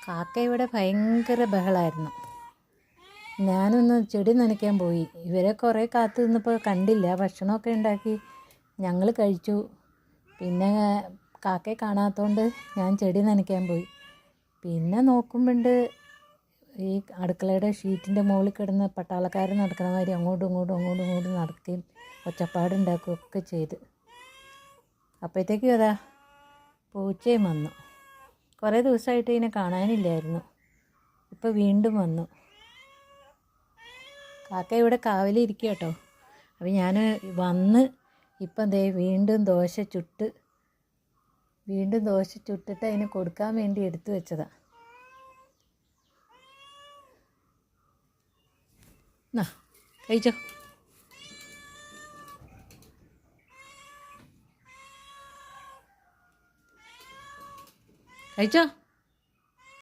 കാക്ക ഇവിടെ ഭയങ്കര ബഹളമായിരുന്നു. ഞാനൊന്ന് ചെടി നനയ്ക്കാൻ പോയി. ഇവരെ കുറേ കാത്തു നിന്നപ്പോൾ കണ്ടില്ല. ഭക്ഷണമൊക്കെ ഉണ്ടാക്കി ഞങ്ങൾ കഴിച്ചു. പിന്നെ കാക്കയെ കാണാത്തതുകൊണ്ട് ഞാൻ ചെടി നനയ്ക്കാൻ പോയി. പിന്നെ നോക്കുമ്പോണ്ട് ഈ അടുക്കളയുടെ ഷീറ്റിൻ്റെ മുകളിൽ കിടന്ന് പട്ടാളക്കാർ നടക്കുന്ന മാതിരി അങ്ങോട്ടും ഇങ്ങോട്ടും നടക്കുകയും ഒച്ചപ്പാടുണ്ടാക്കുകയും ഒക്കെ ചെയ്ത്. അപ്പോഴത്തേക്കും അതാ പൂച്ചയും വന്നു. കുറേ ദിവസമായിട്ട് ഇതിനെ കാണാനില്ലായിരുന്നു. ഇപ്പോൾ വീണ്ടും വന്നു. കാക്ക ഇവിടെ കാവലിരിക്കുക കേട്ടോ. അപ്പോൾ ഞാൻ വന്ന് ഇപ്പം ദേ വീണ്ടും ദോശ ചുട്ടിട്ട് അതിന് കൊടുക്കാൻ വേണ്ടി എടുത്തു വെച്ചതാണ്. എന്നാ കഴിച്ചോ. കഴിച്ചോ.